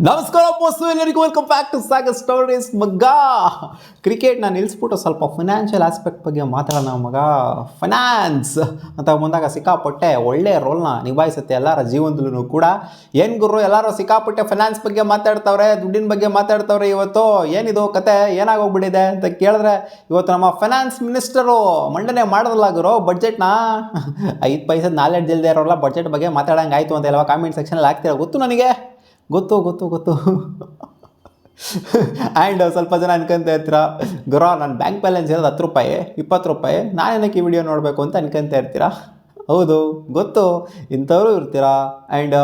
ನಮಸ್ಕಾರ ಬೋಸ್ತು, ಎಲ್ಲರಿಗೂ welcome back to Sagar stories. ಮಗ ಕ್ರಿಕೆಟ್ನ ನಿಲ್ಲಿಸ್ಬಿಟ್ಟು ಸ್ವಲ್ಪ ಫಿನಾನ್ಷಿಯಲ್ ಆಸ್ಪೆಕ್ಟ್ ಬಗ್ಗೆ ಮಾತಾಡೋಣ. ಮಗ ಫೈನಾನ್ಸ್ ಅಂತ ಬಂದಾಗ ಸಿಕ್ಕಾಪಟ್ಟೆ ಒಳ್ಳೆ ರೋಲ್ನ ನಿಭಾಯಿಸುತ್ತೆ ಎಲ್ಲರ ಜೀವನದಲ್ಲೂ ಕೂಡ. ಏನು ಗುರು ಎಲ್ಲರೂ ಸಿಕ್ಕಾಪಟ್ಟೆ ಫೈನಾನ್ಸ್ ಬಗ್ಗೆ ಮಾತಾಡ್ತವ್ರೆ, ದುಡ್ಡಿನ ಬಗ್ಗೆ ಮಾತಾಡ್ತವ್ರೆ. ಇವತ್ತು ಏನಿದು ಕತೆ, ಏನಾಗೋಗ್ಬಿಟ್ಟಿದೆ ಅಂತ ಕೇಳಿದ್ರೆ, ಇವತ್ತು ನಮ್ಮ ಫೈನಾನ್ಸ್ ಮಿನಿಸ್ಟರು ಮಂಡನೆ ಮಾಡೋದಿಲ್ಲ ಗುರು ಬಡ್ಜೆಟ್ನ. 5 ಪೈಸದ ನಾಲೆಡ್ಜ್ ಇಲ್ಲದೆ ಇರೋಲ್ಲ ಬಡ್ಜೆಟ್ ಬಗ್ಗೆ ಮಾತಾಡೋಂಗೆ ಆಯಿತು ಅಂತ ಎಲ್ಲ ಕಾಮೆಂಟ್ ಸೆಕ್ಷನಲ್ಲಿ ಹಾಕ್ತೀರ. ಗೊತ್ತು ನನಗೆ, ಗೊತ್ತು ಆ್ಯಂಡ್ ಸ್ವಲ್ಪ ಜನ ಅನ್ಕೊಂತ ಇರ್ತೀರ, ಗುರು ನನ್ನ ಬ್ಯಾಂಕ್ ಬ್ಯಾಲೆನ್ಸ್ ಇರೋದು 10 ರೂಪಾಯಿ 20 ರೂಪಾಯಿ, ನಾನೇನಕ್ಕೆ ಈ ವಿಡಿಯೋ ನೋಡಬೇಕು ಅಂತ ಅನ್ಕೊಂತ ಇರ್ತೀರ. ಹೌದು ಗೊತ್ತು, ಇಂಥವರು ಇರ್ತೀರ. ಆ್ಯಂಡ್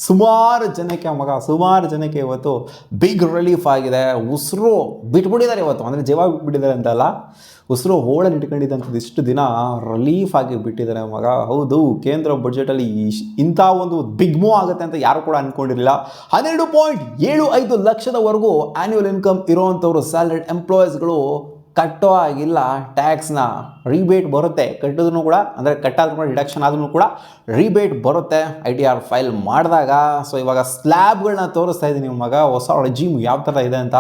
ಸುಮಾರು ಜನಕ್ಕೆ ಇವತ್ತು ಬಿಗ್ ರಿಲೀಫ್ ಆಗಿದೆ. ಉಸಿರು ಬಿಟ್ಬಿಟ್ಟಿದ್ದಾರೆ ಇವತ್ತು, ಅಂದರೆ ಜೀವ ಬಿಟ್ಬಿಟ್ಟಿದ್ದಾರೆ ಅಂತಲ್ಲ, ಉಸಿರು ಹೋಳಲ್ಲಿ ಇಟ್ಕೊಂಡಿದ್ದಂಥದ್ದು ಇಷ್ಟು ದಿನ ರಿಲೀಫ್ ಆಗಿ ಬಿಟ್ಟಿದ್ದಾರೆ ಮಗ. ಹೌದು, ಕೇಂದ್ರ ಬಡ್ಜೆಟಲ್ಲಿ ಇಂಥ ಒಂದು ಬಿಗ್ ಮೂವ್ ಆಗುತ್ತೆ ಅಂತ ಯಾರು ಕೂಡ ಅಂದ್ಕೊಂಡಿರಲಿಲ್ಲ. 12.75 ಲಕ್ಷದವರೆಗೂ ಆ್ಯನ್ಯುವಲ್ ಇನ್ಕಮ್ ಇರೋವಂಥವ್ರು ಸ್ಯಾಲರಿಡ್ ಎಂಪ್ಲಾಯೀಸ್ಗಳು ಕಟ್ಟೋ ಆಗಿಲ್ಲ ಟ್ಯಾಕ್ಸ್ನ. ರೀಬೇಟ್ ಬರುತ್ತೆ, ಕಟ್ಟಿದ್ರು ಕೂಡ, ಅಂದರೆ ಕಟ್ಟಾದ್ರೂ ಕೂಡ, ಡಿಡಕ್ಷನ್ ಆದ್ರೂ ಕೂಡ ರೀಬೇಟ್ ಬರುತ್ತೆ ITR ಫೈಲ್ ಮಾಡಿದಾಗ. ಸೊ ಇವಾಗ ಸ್ಲ್ಯಾಬ್ಗಳನ್ನ ತೋರಿಸ್ತಾ ಇದ್ದೀನಿ ಮಗ, ಹೊಸ ರೆಜಿಮ್ ಯಾವ ಥರ ಇದೆ ಅಂತ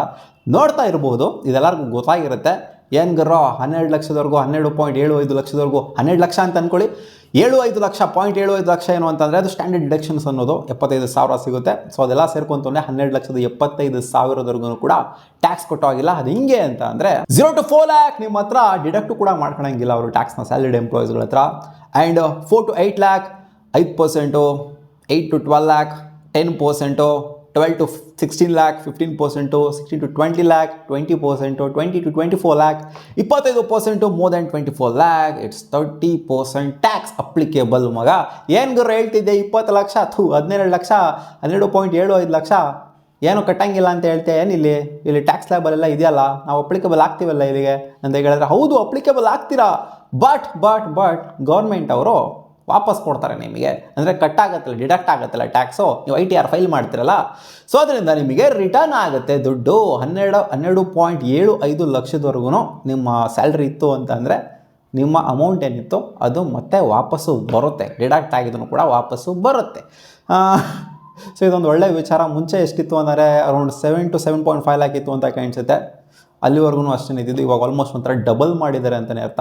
ನೋಡ್ತಾ ಇರ್ಬೋದು. ಇದೆಲ್ಲರಿಗೂ ಗೊತ್ತಾಗಿರುತ್ತೆ. ಏನು ಗರ್ರೋ 12 ಲಕ್ಷದವರೆಗೂ, 12.75 ಲಕ್ಷದವರೆಗೂ, 12 ಲಕ್ಷ ಅಂತ ಅಂದ್ಕೊಳ್ಳಿ, 75 ಲಕ್ಷ 0.75 ಲಕ್ಷ ಏನು ಅಂತಂದರೆ ಅದು ಸ್ಟ್ಯಾಂಡರ್ಡ್ ಡಿಡಕ್ಷನ್ಸ್ ಅನ್ನೋದು 75,000 ಸಿಗುತ್ತೆ. ಸೊ ಅದೆಲ್ಲ ಸೇರ್ಕೊಂತಂದರೆ 12,75,000 ಕೂಡ ಟ್ಯಾಕ್ಸ್ ಕೊಟ್ಟೋಗಿಲ್ಲ. ಅದು ಹಿಂಗೆ ಅಂತ ಅಂದರೆ 0 to 4 lakh ನಿಮ್ಮ ಹತ್ರ ಡಿಡಕ್ಟು ಕೂಡ ಮಾಡ್ಕೊಳಂಗಿಲ್ಲ ಅವರು ಟ್ಯಾಕ್ಸ್ನ, ಸ್ಯಾಲರಿಡ್ ಎಂಪ್ಲಾಯೀಸ್ಗಳ ಹತ್ರ. And 4 to 8 lakh 5%, 8 to 12 lakh 10%, 12 to 16 lakh 15%, 16 to 20 lakh 20%, 20 to 24 lakh 25%, more than 24 lakh it's 30% tax applicable. ಮಗ ಏನು ಗುರು ಹೇಳ್ತಿದ್ದೆ, 20 ಲಕ್ಷ 12 ಲಕ್ಷ 12.75 ಲಕ್ಷ ಏನು ಕಟ್ಟಂಗಿಲ್ಲ ಅಂತ ಹೇಳ್ತೆ. ಇಲ್ಲಿ ಟ್ಯಾಕ್ಸ್ ಸ್ಲ್ಯಾಬಲ್ಲೆಲ್ಲ ಇದೆಯಲ್ಲ, ನಾವು ಅಪ್ಲಿಕೇಬಲ್ ಆಗ್ತೀವಲ್ಲ ಇಲ್ಲಿಗೆ ಅಂತ ಹೇಳಿದ್ರೆ, ಹೌದು ಅಪ್ಲಿಕೇಬಲ್ ಆಗ್ತೀರಾ, ಬಟ್ ಗೌರ್ಮೆಂಟ್ ಅವರು ವಾಪಸ್ ಕೊಡ್ತಾರೆ ನಿಮಗೆ. ಅಂದರೆ ಕಟ್ಟಾಗತ್ತಲ್ಲ, ಡಿಡಕ್ಟ್ ಆಗುತ್ತಲ್ಲ ಟ್ಯಾಕ್ಸು, ನೀವು ITR ಫೈಲ್ ಮಾಡ್ತೀರಲ್ಲ. ಸೊ ಅದರಿಂದ ನಿಮಗೆ ರಿಟರ್ನ್ ಆಗುತ್ತೆ ದುಡ್ಡು. 12.75 ಲಕ್ಷದವರೆಗೂ ನಿಮ್ಮ ಸ್ಯಾಲ್ರಿ ಇತ್ತು ಅಂತಂದರೆ ನಿಮ್ಮ ಅಮೌಂಟ್ ಏನಿತ್ತು ಅದು ಮತ್ತೆ ವಾಪಸ್ಸು ಬರುತ್ತೆ, ಡಿಡಕ್ಟ್ ಆಗಿದ್ದೂ ಕೂಡ ವಾಪಸ್ಸು ಬರುತ್ತೆ. ಸೊ ಇದೊಂದು ಒಳ್ಳೆಯ ವಿಚಾರ. ಮುಂಚೆ ಎಷ್ಟಿತ್ತು ಅಂದರೆ ಅರೌಂಡ್ 7 to 7.5 lakh ಇತ್ತು ಅಂತ ಕಾಣಿಸುತ್ತೆ, ಅಲ್ಲಿವರೆಗೂ ಅಷ್ಟೇ ಇದ್ದಿದ್ದು. ಇವಾಗ ಆಲ್ಮೋಸ್ಟ್ ಒಂಥರ ಡಬಲ್ ಮಾಡಿದ್ದಾರೆ ಅಂತಲೇ ಅರ್ಥ.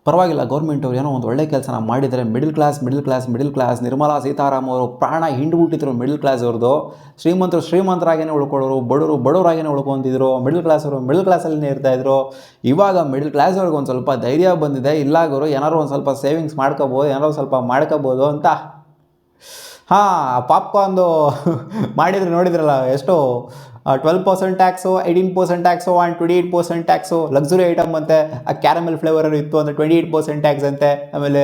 ಪರವಾಗಿಲ್ಲ, ಗೌರ್ಮೆಂಟ್ ಅವ್ರು ಏನೋ ಒಂದು ಒಳ್ಳೆ ಕೆಲಸನ ಮಾಡಿದರೆ. ಮಿಡಲ್ ಕ್ಲಾಸ್ ನಿರ್ಮಲಾ ಸೀತಾರಾಮ್ ಅವರು ಪ್ರಾಣ ಹಿಂಡ್ಬಿಟ್ಟಿದ್ರು ಮಿಡಲ್ ಕ್ಲಾಸ್ ಅವ್ರದ್ದು. ಶ್ರೀಮಂತರಾಗೇ ಉಳ್ಕೊಳ್ಳೋರು, ಬಡವರಾಗೇ ಉಳ್ಕೊತಿದ್ರು. ಮಿಡಲ್ ಕ್ಲಾಸಲ್ಲೇ ಇರ್ತಾಯಿದ್ರು. ಇವಾಗ ಮಿಡಲ್ ಕ್ಲಾಸ್ ಅವ್ರಿಗೆ ಒಂದು ಸ್ವಲ್ಪ ಧೈರ್ಯ ಬಂದಿದೆ, ಇಲ್ಲ ಗುರು ಏನಾದ್ರು ಒಂದು ಸ್ವಲ್ಪ ಸೇವಿಂಗ್ಸ್ ಮಾಡ್ಕೋಬೋದು ಅಂತ. ಪಾಪ್ಕಾರ್ನ್ದು ಮಾಡಿದ್ರೆ ನೋಡಿದ್ರಲ್ಲ, ಎಷ್ಟು 12% tax, 18% tax, and 28% tax. Luxury item ಅಂತೆ, ಆ ಕ್ಯಾರಮೆಲ್ ಫ್ಲೇವರ್ ಇತ್ತು ಅಂದರೆ 28% ಟ್ಯಾಕ್ಸ್ ಅಂತೆ. ಆಮೇಲೆ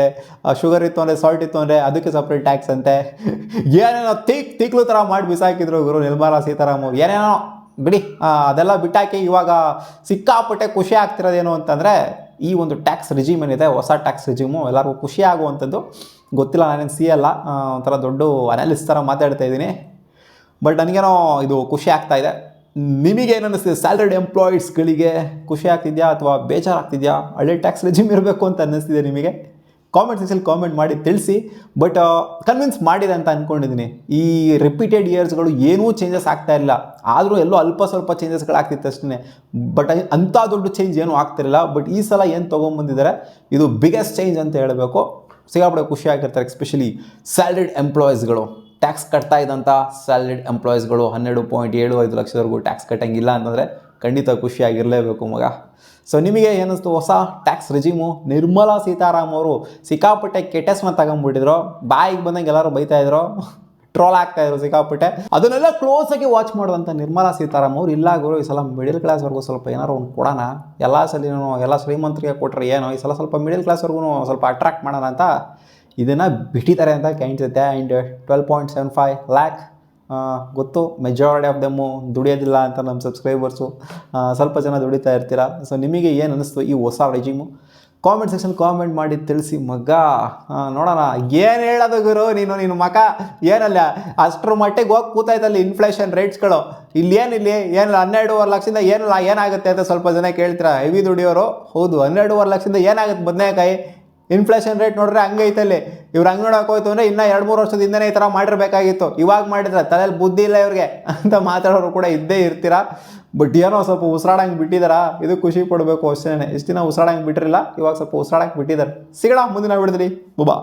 ಶುಗರ್ ಇತ್ತು ಅಂದರೆ, ಸಾಲ್ಟ್ ಇತ್ತು ಅಂದರೆ ಅದಕ್ಕೆ ಸಪ್ರೇಟ್ ಟ್ಯಾಕ್ಸ್ ಅಂತೆ. ಏನೇನೋ ತೀಕ್ಲು ಥರ ಮಾಡಿ ಬಿಸಾಕಿದ್ರು ಗುರು ನಿರ್ಮಲಾ ಸೀತಾರಾಮ್ ಅವರು. ಏನೇನೋ ಬಿಡಿ, ಅದೆಲ್ಲ ಬಿಟ್ಟಾಕಿ ಇವಾಗ ಸಿಕ್ಕಾಪಟ್ಟೆ ಖುಷಿ ಆಗ್ತಿರೋದೇನು ಅಂತಂದರೆ, ಈ ಒಂದು ಟ್ಯಾಕ್ಸ್ ರಿಜಿಮ್ ಏನಿದೆ, ಹೊಸ ಟ್ಯಾಕ್ಸ್ ರಿಜಿಮು ಎಲ್ಲರಿಗೂ ಖುಷಿ ಆಗುವಂಥದ್ದು. ಗೊತ್ತಿಲ್ಲ, ನಾನೇನು ಸಿಯಲ್ಲ, ಒಂಥರ ದೊಡ್ಡ ಅನಾಲಿಸ್ಟ್ ಥರ ಮಾತಾಡ್ತಾ ಇದ್ದೀನಿ. ಬಟ್ ನನಗೇನೋ ಇದು ಖುಷಿ ಆಗ್ತಾ ಇದೆ. ನಿಮಗೇನು ಅನ್ನಿಸ್ತಿದೆ? ಸ್ಯಾಲರಿಡ್ ಎಂಪ್ಲಾಯೀಸ್ಗಳಿಗೆ ಖುಷಿ ಆಗ್ತಿದೆಯಾ ಅಥವಾ ಬೇಜಾರಾಗ್ತಿದೆಯಾ? ಹಳೆ ಟ್ಯಾಕ್ಸ್ ರೆಜಿಮ್ ಇರಬೇಕು ಅಂತ ಅನ್ನಿಸ್ತಿದೆ ನಿಮಗೆ? ಕಾಮೆಂಟ್ ಸೆಕ್ಷನ್ ಕಾಮೆಂಟ್ ಮಾಡಿ ತಿಳಿಸಿ. ಬಟ್ ಕನ್ವಿನ್ಸ್ ಮಾಡಿದೆ ಅಂತ ಅಂದ್ಕೊಂಡಿದ್ದೀನಿ. ಈ ರಿಪೀಟೆಡ್ ಇಯರ್ಸ್ಗಳು ಏನೂ ಚೇಂಜಸ್ ಆಗ್ತಾ ಇಲ್ಲ, ಆದರೂ ಎಲ್ಲೋ ಅಲ್ಪ ಸ್ವಲ್ಪ ಚೇಂಜಸ್ಗಳಾಗ್ತಿತ್ತು ಅಷ್ಟೇ. ಬಟ್ ಅಂಥ ದೊಡ್ಡ ಚೇಂಜ್ ಏನೂ ಆಗ್ತಿರಲಿಲ್ಲ. ಬಟ್ ಈ ಸಲ ಏನು ತೊಗೊಂಬಂದಿದ್ದಾರೆ, ಇದು ಬಿಗ್ಗೆಸ್ಟ್ ಚೇಂಜ್ ಅಂತ ಹೇಳಬೇಕು. ಸಿಗಾಪಡೆ ಖುಷಿ ಆಗಿರ್ತಾರೆ, ಎಸ್ಪೆಷಲಿ ಸ್ಯಾಲರಿಡ್ ಎಂಪ್ಲಾಯೀಸ್ಗಳು. ಟ್ಯಾಕ್ಸ್ ಕಟ್ತಾ ಇದ್ದಂಥ ಸ್ಯಾಲರಿಡ್ ಎಂಪ್ಲಾಯೀಸ್ಗಳು 12.75 ಲಕ್ಷದವರೆಗೂ ಟ್ಯಾಕ್ಸ್ ಕಟ್ಟಂಗಿಲ್ಲ ಅಂತಂದರೆ ಖಂಡಿತ ಖುಷಿಯಾಗಿರಲೇಬೇಕು ಮಗ. ಸೊ ನಿಮಗೆ ಏನಿಸ್ತು ಹೊಸ ಟ್ಯಾಕ್ಸ್ ರೆಜಿಮು? ನಿರ್ಮಲಾ ಸೀತಾರಾಮ್ ಅವರು ಸಿಕ್ಕಾಪಟ್ಟೆ ಕೆಟಸ್ನ ತಗೊಂಡ್ಬಿಟ್ಟಿದ್ರು, ಬಾಯಿಗೆ ಬಂದಂಗೆ ಎಲ್ಲರೂ ಬೈತಾಯಿದ್ರು, ಟ್ರೋಲ್ ಆಗ್ತಾಯಿದ್ರು ಸಿಕ್ಕಾಪಟ್ಟೆ. ಅದನ್ನೆಲ್ಲ ಕ್ಲೋಸಾಗಿ ವಾಚ್ ಮಾಡುವಂಥ ನಿರ್ಮಲಾ ಸೀತಾರಾಮ್ ಅವರು, ಇಲ್ಲ ಗುರು ಈ ಸಲ ಮಿಡಲ್ ಕ್ಲಾಸ್ವರೆಗೂ ಸ್ವಲ್ಪ ಏನಾರು ಒಂದು ಕೊಡೋಣ, ಎಲ್ಲ ಶ್ರೀಮಂತರಿಗೆ ಕೊಟ್ಟರೆ ಏನೋ, ಈ ಸಲ ಸ್ವಲ್ಪ ಮಿಡಲ್ ಕ್ಲಾಸ್ವರೆಗೂ ಸ್ವಲ್ಪ ಅಟ್ರಾಕ್ಟ್ ಮಾಡೋಣ ಅಂತ ಇದನ್ನು ಬಿಟ್ಟಿದ್ದಾರೆ ಅಂತ ಕಾಣಿಸುತ್ತೆ. ಆ್ಯಂಡ್ 12.75 lakh ಗೊತ್ತು, ಮೆಜಾರಿಟಿ ಆಫ್ ದೆಮ್ಮು ದುಡಿಯೋದಿಲ್ಲ ಅಂತ ನಮ್ಮ ಸಬ್ಸ್ಕ್ರೈಬರ್ಸು, ಸ್ವಲ್ಪ ಜನ ದುಡಿತಾ ಇರ್ತೀರ. ಸೊ ನಿಮಗೆ ಏನು ಅನ್ನಿಸ್ತು ಈ ಹೊಸ ರೆಜಿಮು? ಕಾಮೆಂಟ್ ಸೆಕ್ಷನ್ ಕಾಮೆಂಟ್ ಮಾಡಿ ತಿಳಿಸಿ ಮಗ. ನೋಡೋಣ ಏನು ಹೇಳೋದು ಗುರು, ನೀನು ಮಕ ಏನಲ್ಲ ಅಷ್ಟರ ಮಟ್ಟಿಗೆ ಹೋಗಿ ಕೂತಾಯ್ತಲ್ಲಿ ಇನ್ಫ್ಲೇಷನ್ ರೇಟ್ಸ್ಗಳು. ಏನು 12.5 ಲಕ್ಷದಿಂದ ಏನಾಗುತ್ತೆ ಅಂತ ಸ್ವಲ್ಪ ಜನ ಕೇಳ್ತೀರಾ. ಹೆವಿ ದುಡಿಯೋರು, ಹೌದು 12.5 ಲಕ್ಷದಿಂದ ಏನಾಗುತ್ತೆ ಬದನೆಕಾಯಿ ಇನ್ಫ್ಲೇಷನ್ ರೇಟ್ ನೋಡ್ರೆ ಹಂಗೈತಲ್ಲಿ. ಇವ್ರು ಹಂಗೆ ನೋಡೋಕೆ ಹೋಯ್ತು ಅಂದರೆ ಇನ್ನೂ 2-3 ವರ್ಷದಿಂದನೇ ಈ ಥರ ಮಾಡಿರಬೇಕಾಗಿತ್ತು. ಇವಾಗ ಮಾಡಿದ್ರೆ ತಲೆಯಲ್ಲಿ ಬುದ್ಧಿ ಇಲ್ಲ ಇವ್ರಿಗೆ ಅಂತ ಮಾತಾಡೋರು ಕೂಡ ಇದ್ದೇ ಇರ್ತೀರಾ. ಬಟ್ ಏನೋ ಸ್ವಲ್ಪ ಉಸಿರಾಡಂಗೆ ಬಿಟ್ಟಿದಾರಾ, ಇದು ಖುಷಿ ಪಡಬೇಕು ಅಷ್ಟೇ. ಎಷ್ಟು ದಿನ ಉಸಿರಾಡಂಗೆ ಬಿಟ್ಟಿರಲಿಲ್ಲ, ಇವಾಗ ಸ್ವಲ್ಪ ಉಸಿರಾಡಂಗೆ ಬಿಟ್ಟಿದ್ದಾರೆ. ಸಿಗೋಣ ಮುಂದಿನ ವಿಡಿಯೋದಲ್ಲಿ. ಬುಬಾ.